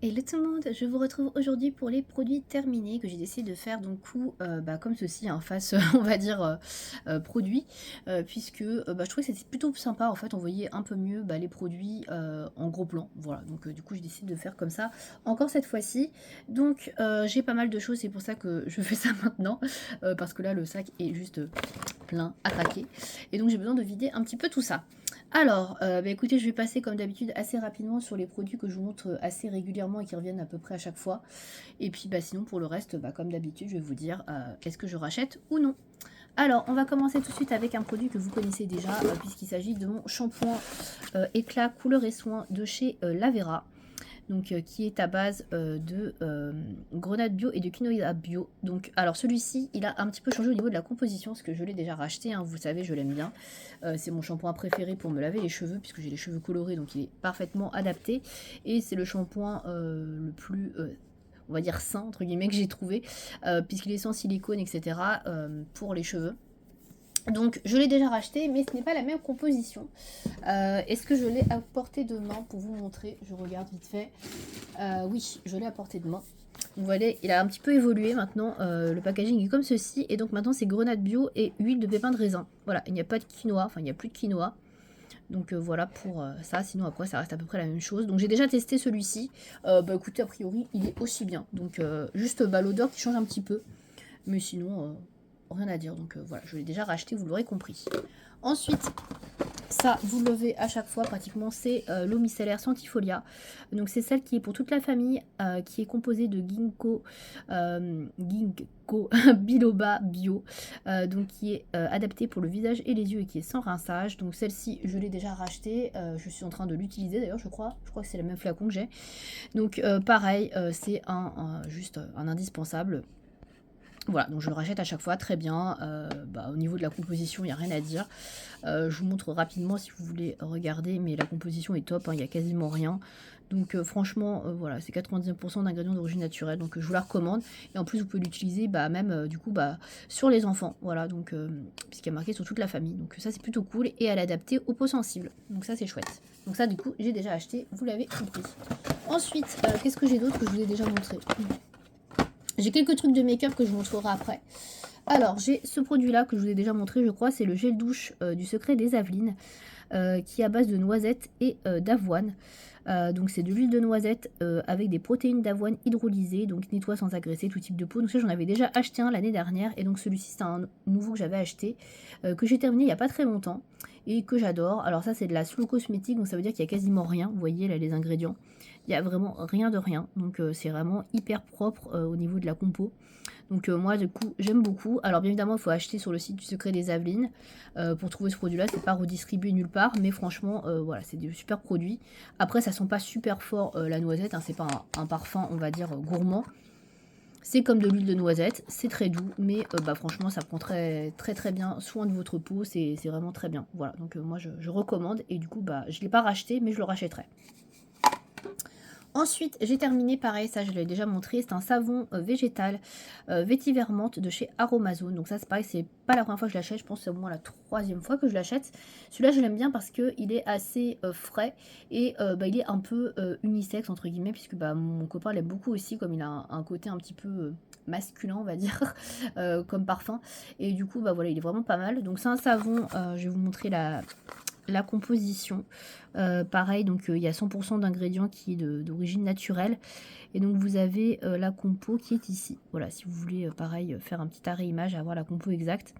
Hello tout le monde, je vous retrouve aujourd'hui pour les produits terminés que j'ai décidé de faire donc coup comme ceci en face on va dire produit puisque je trouvais que c'était plutôt sympa en fait on voyait un peu mieux les produits en gros plan voilà donc du coup j'ai décidé de faire comme ça encore cette fois-ci donc j'ai pas mal de choses c'est pour ça que je fais ça maintenant parce que là le sac est juste plein à craquer et donc j'ai besoin de vider un petit peu tout ça. Alors, écoutez, je vais passer comme d'habitude assez rapidement sur les produits que je vous montre assez régulièrement et qui reviennent à peu près à chaque fois. Et puis sinon pour le reste, comme d'habitude, je vais vous dire est-ce que je rachète ou non. Alors, on va commencer tout de suite avec un produit que vous connaissez déjà, puisqu'il s'agit de mon shampoing éclat couleur et soin de chez Lavera. Donc, qui est à base de grenade bio et de quinoa bio. Donc, alors celui-ci, il a un petit peu changé au niveau de la composition, parce que je l'ai déjà racheté, hein, vous savez, je l'aime bien. C'est mon shampoing préféré pour me laver les cheveux, puisque j'ai les cheveux colorés, donc il est parfaitement adapté. Et c'est le shampoing le plus on va dire sain entre guillemets que j'ai trouvé puisqu'il est sans silicone etc pour les cheveux. Donc je l'ai déjà racheté mais ce n'est pas la même composition. Est-ce que je l'ai à portée de main pour vous montrer? Je regarde vite fait. Oui, je l'ai à portée de main. Vous voyez, il a un petit peu évolué maintenant. Le packaging est comme ceci. Et donc maintenant c'est grenade bio et huile de pépins de raisin. Voilà, il n'y a pas de quinoa, enfin il n'y a plus de quinoa. Donc voilà pour ça, sinon après ça reste à peu près la même chose. Donc j'ai déjà testé celui-ci. Écoutez, a priori il est aussi bien. Donc juste l'odeur qui change un petit peu. Mais sinon, rien à dire. Donc voilà, je l'ai déjà racheté, vous l'aurez compris. Ensuite, ça, vous l'avez à chaque fois pratiquement, c'est l'eau micellaire Santifolia. Donc c'est celle qui est pour toute la famille, qui est composée de ginkgo biloba bio, donc qui est adaptée pour le visage et les yeux et qui est sans rinçage. Donc celle-ci, je l'ai déjà rachetée, je suis en train de l'utiliser d'ailleurs, je crois que c'est le même flacon que j'ai. Donc pareil, c'est juste un indispensable. Voilà, donc je le rachète à chaque fois, très bien. Au niveau de la composition, il n'y a rien à dire. Je vous montre rapidement si vous voulez regarder, mais la composition est top, il n'y a quasiment rien. Donc franchement, voilà, c'est 99% d'ingrédients d'origine naturelle, donc je vous la recommande. Et en plus, vous pouvez l'utiliser même sur les enfants, voilà, donc puisqu'il y a marqué sur toute la famille. Donc ça, c'est plutôt cool et à l'adapter aux peaux sensibles. Donc ça, c'est chouette. Donc ça, du coup, j'ai déjà acheté, vous l'avez compris. Ensuite, qu'est-ce que j'ai d'autre que je vous ai déjà montré? J'ai quelques trucs de make-up que je vous montrerai après. Alors, j'ai ce produit-là que je vous ai déjà montré, je crois, c'est le gel douche du Secret des Avelines, qui est à base de noisettes et d'avoine. Donc c'est de l'huile de noisette avec des protéines d'avoine hydrolysées, donc nettoie sans agresser tout type de peau. Donc ça j'en avais déjà acheté un l'année dernière et donc celui-ci c'est un nouveau que j'avais acheté, que j'ai terminé il n'y a pas très longtemps et que j'adore. Alors ça c'est de la slow cosmétique, donc ça veut dire qu'il n'y a quasiment rien, vous voyez là les ingrédients. Il n'y a vraiment rien de rien, donc c'est vraiment hyper propre au niveau de la compo. Donc moi du coup j'aime beaucoup. Alors bien évidemment il faut acheter sur le site du Secret des Avelines pour trouver ce produit là, c'est pas redistribué nulle part, mais franchement voilà c'est des super produits. Après ça sent pas super fort la noisette, hein, c'est pas un parfum on va dire gourmand. C'est comme de l'huile de noisette, c'est très doux, mais franchement ça prend très très très bien soin de votre peau, c'est vraiment très bien. Voilà, donc moi je recommande et du coup je l'ai pas racheté mais je le rachèterai. Ensuite, j'ai terminé, pareil, ça je l'ai déjà montré, c'est un savon végétal vétiver menthe de chez Aromazone. Donc ça c'est pareil, c'est pas la première fois que je l'achète, je pense que c'est au moins la troisième fois que je l'achète. Celui-là je l'aime bien parce qu'il est assez frais et il est un peu unisexe entre guillemets, puisque mon copain l'aime beaucoup aussi, comme il a un côté un petit peu masculin on va dire, comme parfum. Et du coup voilà, il est vraiment pas mal. Donc c'est un savon, je vais vous montrer la composition. Pareil, donc il y a 100% d'ingrédients qui est d'origine naturelle. Et donc vous avez la compo qui est ici. Voilà, si vous voulez pareil faire un petit arrêt image, avoir la compo exacte.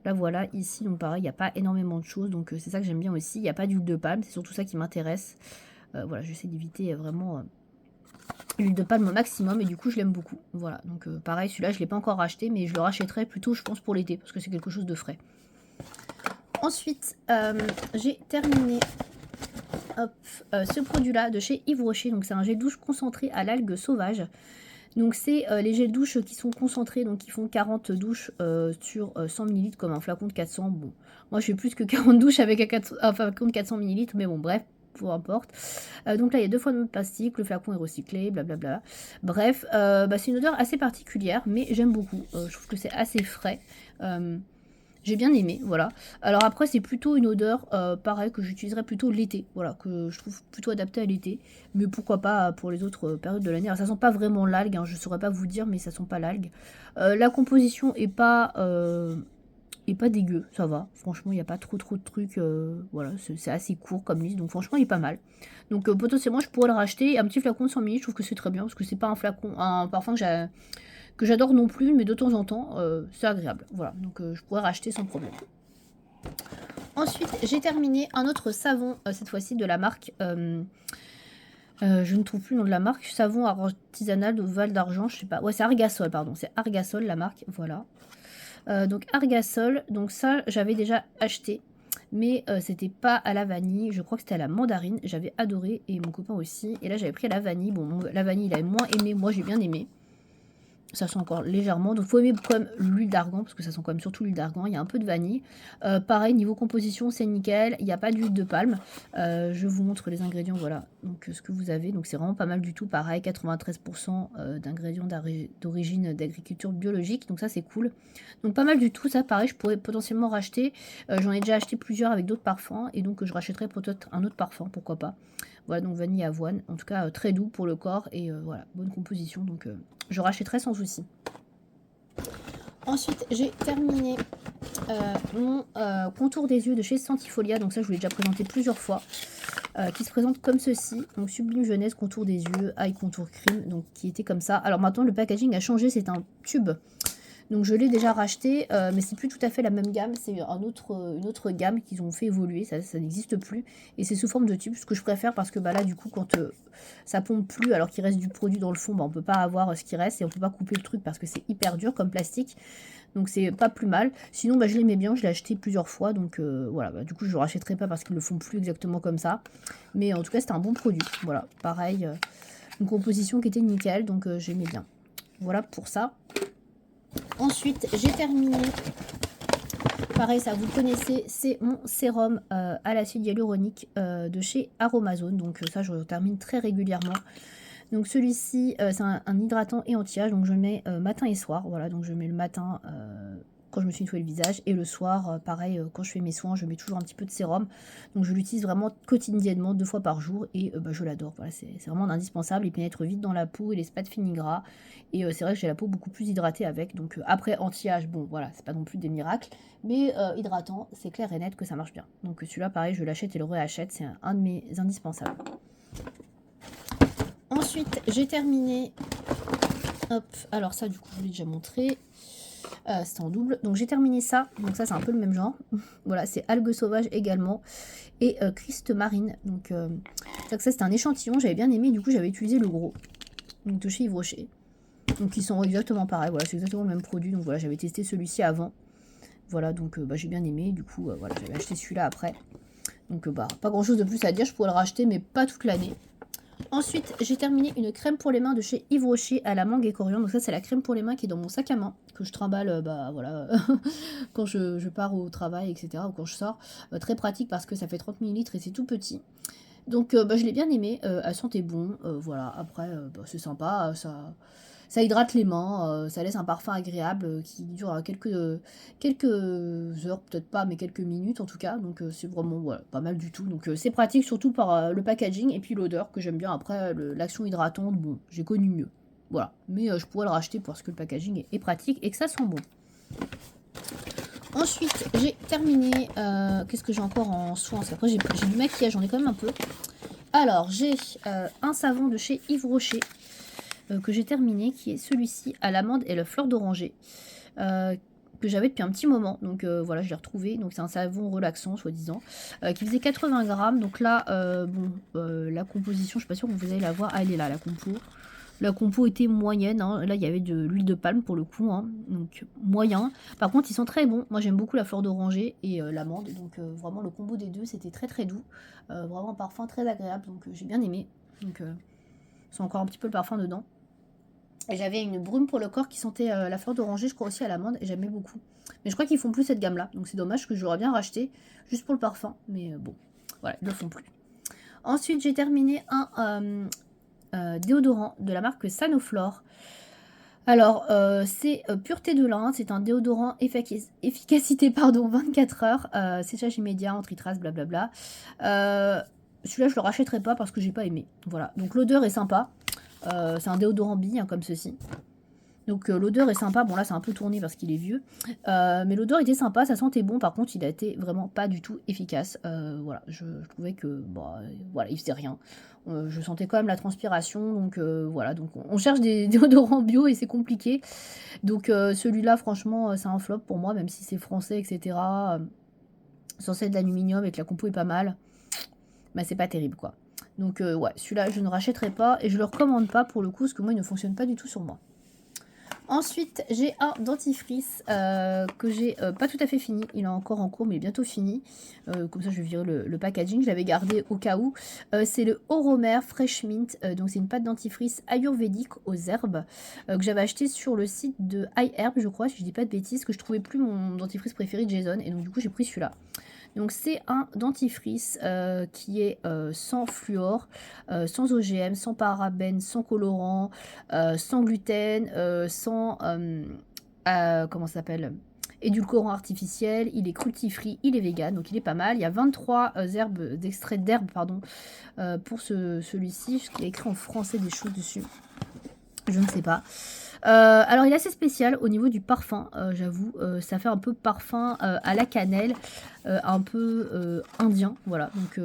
Là voilà, ici donc pareil, il n'y a pas énormément de choses. Donc c'est ça que j'aime bien aussi. Il n'y a pas d'huile de palme, c'est surtout ça qui m'intéresse. Voilà, j'essaie d'éviter vraiment l'huile de palme au maximum et du coup je l'aime beaucoup. Voilà, donc pareil, celui-là je ne l'ai pas encore racheté, mais je le rachèterai plutôt je pense pour l'été parce que c'est quelque chose de frais. Ensuite, j'ai terminé ce produit-là de chez Yves Rocher. Donc c'est un gel douche concentré à l'algue sauvage. Donc c'est les gels douche qui sont concentrés, donc qui font 40 douches sur 100 ml comme un flacon de 400. Bon, moi je fais plus que 40 douches avec un flacon de 400 ml, mais bon bref, peu importe. Donc là il y a 2 fois de plastique, le flacon est recyclé, blablabla. Bref, c'est une odeur assez particulière, mais j'aime beaucoup. Je trouve que c'est assez frais. J'ai bien aimé, voilà. Alors après, c'est plutôt une odeur, pareil, que j'utiliserais plutôt l'été, voilà, que je trouve plutôt adaptée à l'été. Mais pourquoi pas pour les autres périodes de l'année. Alors ça sent pas vraiment l'algue, hein, je saurais pas vous dire, mais ça sent pas l'algue. La composition est pas dégueu, ça va. Franchement, il n'y a pas trop de trucs, voilà, c'est assez court comme liste, donc franchement, il est pas mal. Donc potentiellement, je pourrais le racheter. Un petit flacon de 100 ml, je trouve que c'est très bien, parce que c'est pas un flacon, un parfum que j'adore non plus, mais de temps en temps, c'est agréable. Voilà, donc je pourrais racheter sans problème. Ensuite, j'ai terminé un autre savon, cette fois-ci de la marque. Je ne trouve plus le nom de la marque. Savon artisanal de Val d'Argent, je sais pas. Ouais, c'est Argasol, pardon. C'est Argasol la marque, voilà. Donc Argasol, donc ça, j'avais déjà acheté. Mais c'était pas à la vanille, je crois que c'était à la mandarine. J'avais adoré et mon copain aussi. Et là, j'avais pris à la vanille. Bon, la vanille, il avait moins aimé. Moi, j'ai bien aimé. Ça sent encore légèrement, donc il faut aimer quand même l'huile d'argan, parce que ça sent quand même surtout l'huile d'argan, il y a un peu de vanille. Pareil, niveau composition, c'est nickel, il n'y a pas d'huile de palme. Je vous montre les ingrédients, voilà, donc ce que vous avez, donc c'est vraiment pas mal du tout, pareil, 93% d'ingrédients d'origine d'agriculture biologique, donc ça c'est cool. Donc pas mal du tout, ça pareil, je pourrais potentiellement racheter, j'en ai déjà acheté plusieurs avec d'autres parfums, et donc je rachèterai peut-être un autre parfum, pourquoi pas. Voilà, donc vanille avoine, en tout cas très doux pour le corps, et voilà, bonne composition, donc je rachèterai sans souci. Ensuite, j'ai terminé mon contour des yeux de chez Santifolia. Donc ça, je vous l'ai déjà présenté plusieurs fois. Qui se présente comme ceci. Donc Sublime Jeunesse, contour des yeux, eye contour cream. Donc qui était comme ça. Alors maintenant, le packaging a changé. C'est un tube. Donc je l'ai déjà racheté, mais c'est plus tout à fait la même gamme, c'est une autre gamme qu'ils ont fait évoluer, ça n'existe plus. Et c'est sous forme de tube, ce que je préfère parce que bah, là du coup quand ça pompe plus alors qu'il reste du produit dans le fond, bah, on peut pas avoir ce qui reste et on peut pas couper le truc parce que c'est hyper dur comme plastique. Donc c'est pas plus mal. Sinon bah, je l'aimais bien, je l'ai acheté plusieurs fois, donc voilà, bah, du coup je le rachèterai pas parce qu'ils le font plus exactement comme ça. Mais en tout cas c'était un bon produit, voilà, pareil, une composition qui était nickel, donc j'aimais bien. Voilà pour ça. Ensuite, j'ai terminé, pareil, ça vous le connaissez, c'est mon sérum à l'acide hyaluronique de chez Aromazone. Donc ça, je le termine très régulièrement. Donc celui-ci, c'est un hydratant et anti-âge, donc je le mets matin et soir. Voilà, donc je mets le matin quand je me suis nettoyé le visage et le soir, pareil, quand je fais mes soins, je mets toujours un petit peu de sérum. Donc je l'utilise vraiment quotidiennement, 2 fois par jour et bah, je l'adore. Voilà, c'est vraiment indispensable, il pénètre vite dans la peau, il laisse pas de fini gras. Et c'est vrai que j'ai la peau beaucoup plus hydratée avec. Donc après anti-âge, bon voilà, c'est pas non plus des miracles, mais hydratant, c'est clair et net que ça marche bien. Donc celui-là, pareil, je l'achète et le réachète, c'est un de mes indispensables. Ensuite, j'ai terminé. Hop, alors ça, du coup, je vous l'ai déjà montré. C'était en double. Donc j'ai terminé ça. Donc ça, c'est un peu le même genre. Voilà, c'est algues sauvages également. Et Christ marine. Donc ça, c'était un échantillon. J'avais bien aimé. Du coup, j'avais utilisé le gros. Donc de chez Yves Rocher. Donc ils sont exactement pareils. Voilà, c'est exactement le même produit. Donc voilà, j'avais testé celui-ci avant. Voilà, donc bah, j'ai bien aimé. Du coup, voilà, j'avais acheté celui-là après. Donc bah, pas grand-chose de plus à dire. Je pourrais le racheter, mais pas toute l'année. Ensuite, j'ai terminé une crème pour les mains de chez Yves Rocher à la mangue et coriandre. Donc ça, c'est la crème pour les mains qui est dans mon sac à main, que je trimballe bah, voilà, quand je pars au travail, etc. ou quand je sors. Très pratique parce que ça fait 30 ml et c'est tout petit. Donc bah, je l'ai bien aimé, elle sentait bon. Voilà, après, bah, c'est sympa, ça hydrate les mains, ça laisse un parfum agréable qui dure quelques heures, peut-être pas, mais quelques minutes en tout cas. Donc c'est vraiment voilà, pas mal du tout. Donc c'est pratique surtout par le packaging et puis l'odeur que j'aime bien. Après, l'action hydratante, bon, j'ai connu mieux. Voilà, mais je pourrais le racheter parce que le packaging est pratique et que ça sent bon. Ensuite, j'ai terminé. Qu'est-ce que j'ai encore en soins? Après, j'ai du maquillage, j'en ai quand même un peu. Alors, j'ai un savon de chez Yves Rocher que j'ai terminé, qui est celui-ci à l'amande et la fleur d'oranger, que j'avais depuis un petit moment. Donc voilà, je l'ai retrouvé. Donc c'est un savon relaxant, soi-disant, qui faisait 80 grammes. Donc là, bon, la composition, je suis pas sûre que vous allez la voir. Ah, elle est là, la compo. La compo était moyenne, hein. Là il y avait de l'huile de palme pour le coup, hein. Donc moyen. Par contre ils sont très bons, moi j'aime beaucoup la fleur d'oranger et l'amande, donc vraiment le combo des deux c'était très doux, vraiment un parfum très agréable, donc j'ai bien aimé. Donc c'est encore un petit peu le parfum dedans. Et j'avais une brume pour le corps qui sentait la fleur d'oranger, je crois aussi à l'amande, et j'aimais beaucoup. Mais je crois qu'ils font plus cette gamme là, donc c'est dommage que j'aurais bien racheté juste pour le parfum, mais bon, voilà, ils ne le font plus. Ensuite j'ai terminé un déodorant de la marque Sanoflore. Alors, c'est Pureté de l'Inde, c'est un déodorant efficacité pardon, 24 heures, séchage immédiat, anti-traces, blablabla. Celui-là, je le rachèterai pas parce que j'ai pas aimé. Voilà, donc l'odeur est sympa. C'est un déodorant bille, hein, comme ceci. Donc l'odeur est sympa, bon là c'est un peu tourné parce qu'il est vieux, mais l'odeur était sympa, ça sentait bon, par contre il a été vraiment pas du tout efficace. Voilà, je trouvais que, bah, voilà, il faisait rien. Je sentais quand même la transpiration, donc voilà, donc on cherche des déodorants bio et c'est compliqué. Donc celui-là franchement, c'est un flop pour moi, même si c'est français et cetera, censé être d'aluminium et que la compo est pas mal, bah c'est pas terrible quoi. Donc ouais, celui-là je ne rachèterai pas et je le recommande pas pour le coup, parce que moi il ne fonctionne pas du tout sur moi. Ensuite, j'ai un dentifrice que j'ai pas tout à fait fini. Il est encore en cours, mais il est bientôt fini. Comme ça, je vais virer le packaging. Je l'avais gardé au cas où. C'est le Oromer Fresh Mint. Donc, c'est une pâte dentifrice ayurvédique aux herbes que j'avais acheté sur le site de iHerb, je crois, si je dis pas de bêtises, que je trouvais plus mon dentifrice préféré de Jason. Et donc, du coup, j'ai pris celui-là. Donc c'est un dentifrice qui est sans fluor, sans OGM, sans parabènes, sans colorant, sans gluten, sans comment ça s'appelle, édulcorant artificiel. Il est cruelty-free, il est vegan, donc il est pas mal. Il y a 23 herbes d'extrait d'herbe pardon pour celui-ci. Il y a écrit en français des choses dessus. Je ne sais pas. Alors il est assez spécial au niveau du parfum, j'avoue, ça fait un peu parfum à la cannelle, un peu indien, voilà. Donc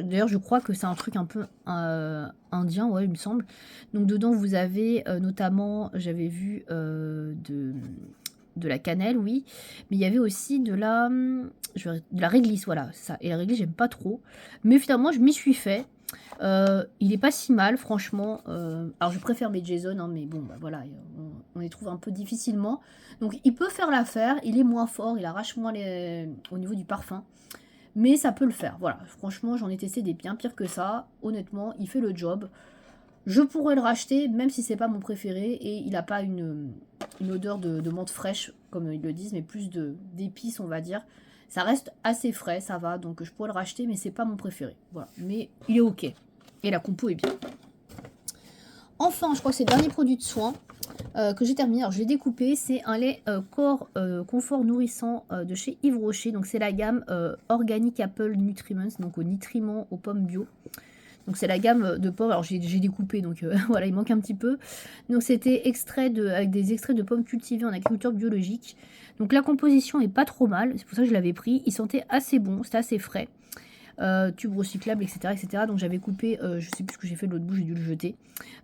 d'ailleurs je crois que c'est un truc un peu indien, ouais il me semble. Donc dedans vous avez notamment, j'avais vu de la cannelle, oui, mais il y avait aussi de la réglisse, voilà, c'est ça. Et la réglisse j'aime pas trop, mais finalement je m'y suis fait. Il est pas si mal, franchement. Alors, je préfère mes Jason, hein, mais bon, bah, voilà, on les trouve un peu difficilement. Donc, il peut faire l'affaire. Il est moins fort, il arrache moins au niveau du parfum. Mais ça peut le faire, voilà. Franchement, j'en ai testé des bien pires que ça. Honnêtement, il fait le job. Je pourrais le racheter, même si c'est pas mon préféré. Et il n'a pas une odeur de menthe fraîche, comme ils le disent, mais plus d'épices, on va dire. Ça reste assez frais, ça va, donc je pourrais le racheter, mais c'est pas mon préféré. Voilà, mais il est ok. Et la compo est bien. Enfin, je crois que c'est le dernier produit de soin que j'ai terminé. Alors, je l'ai découpé. C'est un lait corps confort nourrissant de chez Yves Rocher. Donc, c'est la gamme Organic Apple Nutriments, donc aux nutriments aux pommes bio. Donc, c'est la gamme de pommes. Alors, j'ai découpé, donc voilà, il manque un petit peu. Donc, c'était avec des extraits de pommes cultivées en agriculture biologique. Donc, la composition est pas trop mal. C'est pour ça que je l'avais pris. Il sentait assez bon, c'était assez frais. Tube recyclable, etc. Donc j'avais coupé, je sais plus ce que j'ai fait de l'autre bout, j'ai dû le jeter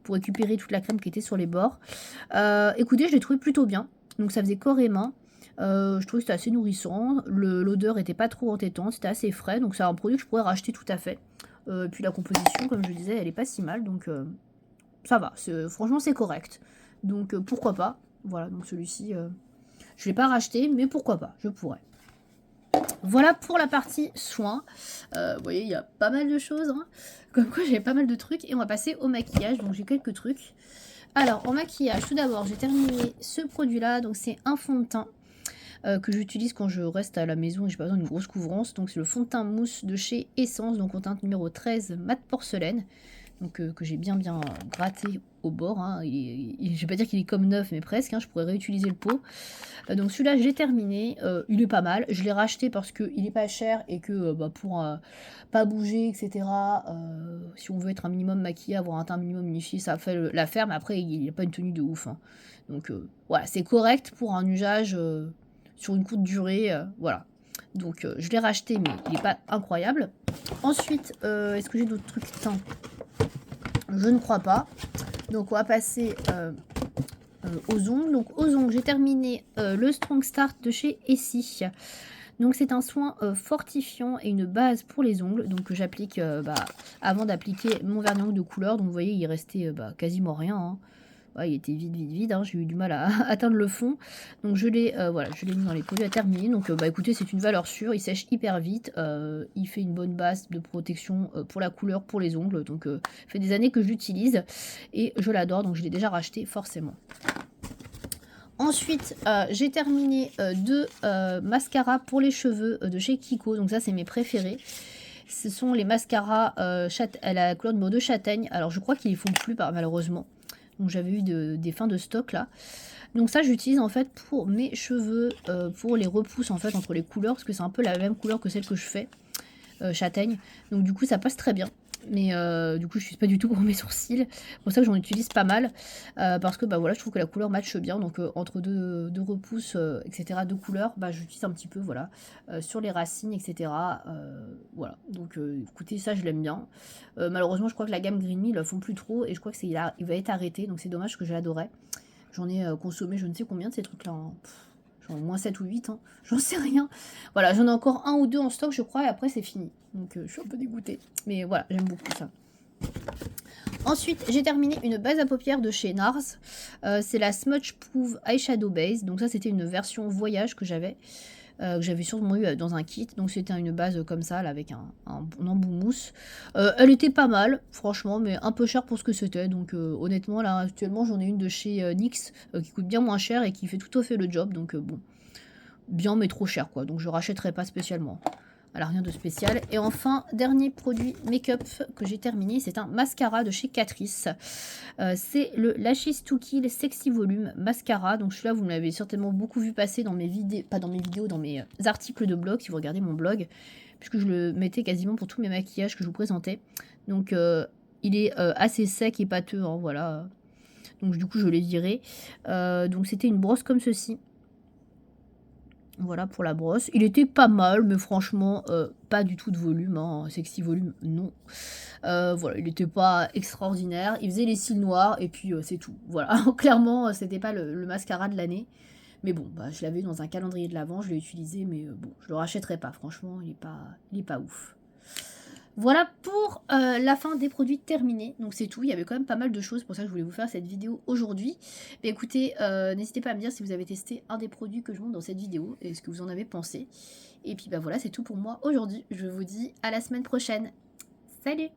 pour récupérer toute la crème qui était sur les bords. Écoutez, je l'ai trouvé plutôt bien, donc ça faisait corps et main. Je trouvais que c'était assez nourrissant, l'odeur était pas trop entêtante, c'était assez frais, donc c'est un produit que je pourrais racheter tout à fait. Puis la composition, comme je disais, elle est pas si mal, donc ça va, franchement c'est correct. Donc pourquoi pas, voilà, donc celui-ci, je l'ai pas racheté, mais pourquoi pas, je pourrais. Voilà pour la partie soins. Vous voyez, il y a pas mal de choses, hein. Comme quoi j'ai pas mal de trucs. Et on va passer au maquillage. Donc j'ai quelques trucs. Alors en maquillage, tout d'abord, j'ai terminé ce produit-là. Donc c'est un fond de teint que j'utilise quand je reste à la maison et j'ai pas besoin d'une grosse couvrance. Donc c'est le fond de teint mousse de chez Essence. Donc en teinte numéro 13, mat porcelaine. Donc que j'ai bien gratté au bord, hein. Je vais pas dire qu'il est comme neuf, mais presque, hein. Je pourrais réutiliser le pot. Donc celui-là, j'ai terminé. Il est pas mal. Je l'ai racheté parce qu'il est pas cher et que pour pas bouger, etc. Si on veut être un minimum maquillé, avoir un teint minimum unifié, ça fait l'affaire. Mais après, il n'a pas une tenue de ouf, hein. Donc voilà, c'est correct pour un usage sur une courte durée. Voilà. Donc je l'ai racheté, mais il n'est pas incroyable. Ensuite, est-ce que j'ai d'autres trucs teints? Je ne crois pas. Donc on va passer aux ongles. Donc aux ongles, j'ai terminé le Strong Start de chez Essie. Donc c'est un soin fortifiant et une base pour les ongles. Donc que j'applique avant d'appliquer mon vernis ongle de couleur. Donc vous voyez, il restait quasiment rien, hein. Ouais, il était vide, hein. J'ai eu du mal à atteindre le fond. Donc je l'ai mis dans les produits à terminer. Donc écoutez, c'est une valeur sûre, il sèche hyper vite, il fait une bonne base de protection pour la couleur, pour les ongles. Donc ça fait des années que je l'utilise et je l'adore, donc je l'ai déjà racheté forcément. Ensuite, j'ai terminé deux mascaras pour les cheveux de chez Kiko. Donc ça, c'est mes préférés. Ce sont les mascaras à la couleur numéro 2 châtaigne. Alors je crois qu'ils ne font plus malheureusement. Donc j'avais eu des fins de stock là. Donc ça j'utilise en fait pour mes cheveux, pour les repousses en fait entre les couleurs, parce que c'est un peu la même couleur que celle que je fais, châtaigne. Donc du coup ça passe très bien. Mais du coup je n'utilise pas du tout pour mes sourcils. C'est pour ça que j'en utilise pas mal. Parce que bah voilà, je trouve que la couleur matche bien. Donc entre deux repousses, etc., deux couleurs, bah j'utilise un petit peu, voilà, sur les racines, etc. Voilà. Donc écoutez, ça je l'aime bien. Malheureusement je crois que la gamme Green Me ils le font plus trop. Et je crois que il va être arrêté. Donc c'est dommage, que je l'adorais. J'en ai consommé je ne sais combien de ces trucs là, hein. J'en ai au moins 7 ou 8, hein. J'en sais rien. Voilà, j'en ai encore un ou deux en stock, je crois, et après c'est fini. Donc je suis un peu dégoûtée. Mais voilà, j'aime beaucoup ça. Ensuite, j'ai terminé une base à paupières de chez NARS. C'est la Smudge Proof Eyeshadow Base. Donc ça, c'était une version voyage que j'avais sûrement eu dans un kit. Donc c'était une base comme ça, là, avec un embout mousse. Elle était pas mal, franchement, mais un peu chère pour ce que c'était. Donc honnêtement, là, actuellement, j'en ai une de chez NYX qui coûte bien moins cher et qui fait tout à fait le job. Donc bon, bien, mais trop cher, quoi. Donc je rachèterai pas spécialement. Alors rien de spécial. Et enfin, dernier produit make-up que j'ai terminé, c'est un mascara de chez Catrice. C'est le Lashes to Kill Sexy Volume Mascara. Donc celui-là, vous me l'avez certainement beaucoup vu passer dans mes vidéos, pas dans mes vidéos, dans mes articles de blog, si vous regardez mon blog, puisque je le mettais quasiment pour tous mes maquillages que je vous présentais. Donc il est assez sec et pâteux, hein, voilà. Donc du coup, je l'ai viré. Donc c'était une brosse comme ceci. Voilà pour la brosse. Il était pas mal, mais franchement, pas du tout de volume, hein. Sexy volume, non. Voilà, il n'était pas extraordinaire. Il faisait les cils noirs, et puis c'est tout. Voilà, clairement, c'était pas le mascara de l'année. Mais bon, bah, je l'avais dans un calendrier de l'Avent, je l'ai utilisé, mais bon, je le rachèterai pas. Franchement, il est pas ouf. Voilà pour la fin des produits terminés. Donc c'est tout, il y avait quand même pas mal de choses, pour ça que je voulais vous faire cette vidéo aujourd'hui. Mais écoutez, n'hésitez pas à me dire si vous avez testé un des produits que je montre dans cette vidéo et ce que vous en avez pensé. Et puis bah voilà, c'est tout pour moi aujourd'hui. Je vous dis à la semaine prochaine. Salut!